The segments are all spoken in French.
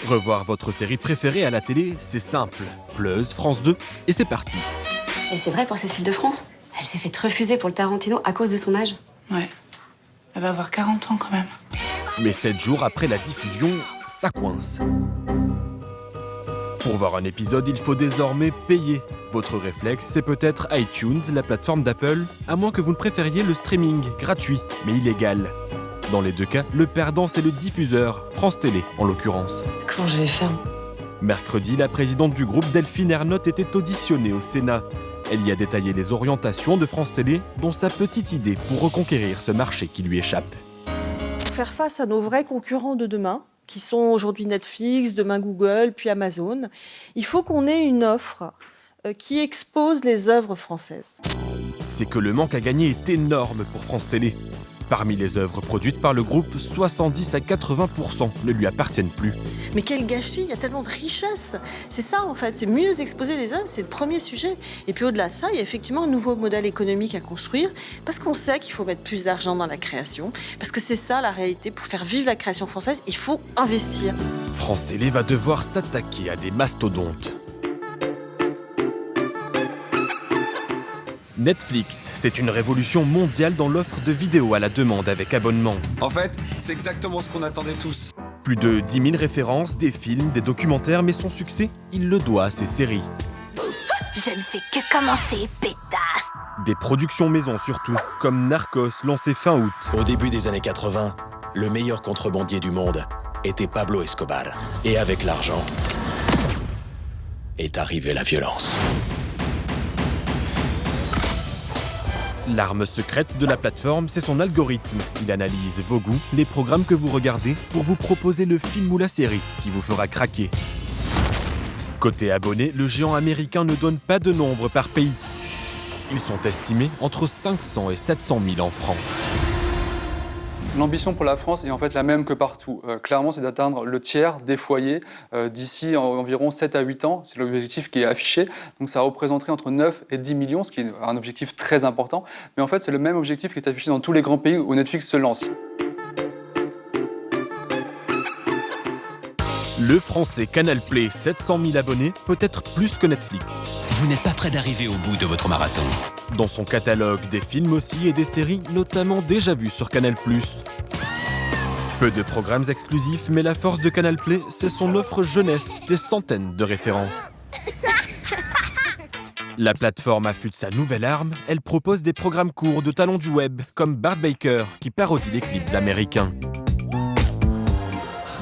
Revoir votre série préférée à la télé, c'est simple. Plus, France 2, et c'est parti. Et c'est vrai pour Cécile de France. Elle s'est fait refuser pour le Tarantino à cause de son âge. Ouais. Elle va avoir 40 ans quand même. Mais 7 jours après la diffusion, ça coince. Pour voir un épisode, il faut désormais payer. Votre réflexe, c'est peut-être iTunes, la plateforme d'Apple, à moins que vous ne préfériez le streaming, gratuit, mais illégal. Dans les deux cas, le perdant, c'est le diffuseur, France Télé en l'occurrence. Comment je vais faire? Mercredi, la présidente du groupe, Delphine Ernotte, était auditionnée au Sénat. Elle y a détaillé les orientations de France Télé, dont sa petite idée pour reconquérir ce marché qui lui échappe. Pour faire face à nos vrais concurrents de demain, qui sont aujourd'hui Netflix, demain Google, puis Amazon, il faut qu'on ait une offre qui expose les œuvres françaises. C'est que le manque à gagner est énorme pour France Télé. Parmi les œuvres produites par le groupe, 70 à 80% ne lui appartiennent plus. Mais quel gâchis, il y a tellement de richesse. C'est ça en fait, c'est mieux exposer les œuvres, c'est le premier sujet. Et puis au-delà de ça, il y a effectivement un nouveau modèle économique à construire, parce qu'on sait qu'il faut mettre plus d'argent dans la création, parce que c'est ça la réalité, pour faire vivre la création française, il faut investir. France Télé va devoir s'attaquer à des mastodontes. Netflix, c'est une révolution mondiale dans l'offre de vidéos à la demande avec abonnement. En fait, c'est exactement ce qu'on attendait tous. Plus de 10 000 références, des films, des documentaires, mais son succès, il le doit à ses séries. Je ne fais que commencer, pétasse. Des productions maison surtout, comme Narcos, lancé fin août. Au début des années 80, le meilleur contrebandier du monde était Pablo Escobar. Et avec l'argent, est arrivée la violence. L'arme secrète de la plateforme, c'est son algorithme. Il analyse vos goûts, les programmes que vous regardez, pour vous proposer le film ou la série qui vous fera craquer. Côté abonnés, le géant américain ne donne pas de nombre par pays. Ils sont estimés entre 500 et 700 000 en France. L'ambition pour la France est en fait la même que partout. Clairement, c'est d'atteindre le tiers des foyers d'ici environ 7 à 8 ans. C'est l'objectif qui est affiché. Donc ça représenterait entre 9 et 10 millions, ce qui est un objectif très important. Mais en fait, c'est le même objectif qui est affiché dans tous les grands pays où Netflix se lance. Le français Canal Play, 700 000 abonnés, peut-être plus que Netflix. Vous n'êtes pas près d'arriver au bout de votre marathon. Dans son catalogue, des films aussi et des séries, notamment déjà vues sur Canal+. Peu de programmes exclusifs, mais la force de Canal Play, c'est son offre jeunesse, des centaines de références. La plateforme affûte sa nouvelle arme, elle propose des programmes courts de talents du web, comme Bart Baker, qui parodie les clips américains.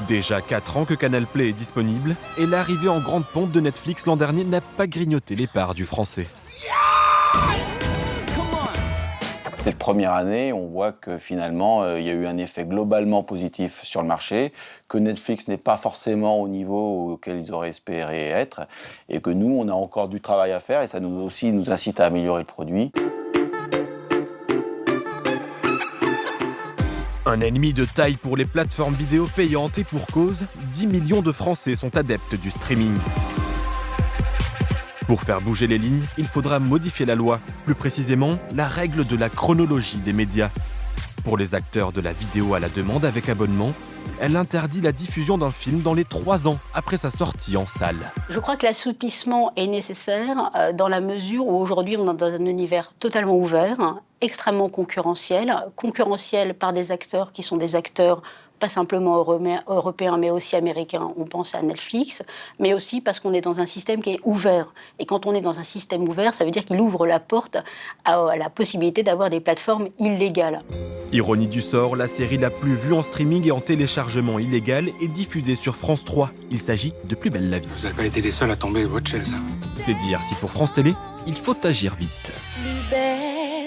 Déjà 4 ans que Canal Play est disponible, et l'arrivée en grande pompe de Netflix l'an dernier n'a pas grignoté les parts du français. Cette première année, on voit que finalement, il y a eu un effet globalement positif sur le marché, que Netflix n'est pas forcément au niveau auquel ils auraient espéré être, et que nous, on a encore du travail à faire, et ça nous incite à améliorer le produit. Un ennemi de taille pour les plateformes vidéo payantes et pour cause, 10 millions de Français sont adeptes du streaming. Pour faire bouger les lignes, il faudra modifier la loi, plus précisément la règle de la chronologie des médias. Pour les acteurs de la vidéo à la demande avec abonnement, elle interdit la diffusion d'un film dans les 3 ans après sa sortie en salle. Je crois que l'assouplissement est nécessaire dans la mesure où aujourd'hui on est dans un univers totalement ouvert, extrêmement concurrentiel par des acteurs qui sont des acteurs pas simplement européens, mais aussi américains. On pense à Netflix, mais aussi parce qu'on est dans un système qui est ouvert. Et quand on est dans un système ouvert, ça veut dire qu'il ouvre la porte à la possibilité d'avoir des plateformes illégales. Ironie du sort, la série la plus vue en streaming et en téléchargement illégal est diffusée sur France 3. Il s'agit de Plus belle la vie. Vous n'avez pas été les seuls à tomber de votre chaise. C'est dire si pour France Télé, il faut agir vite. Plus belle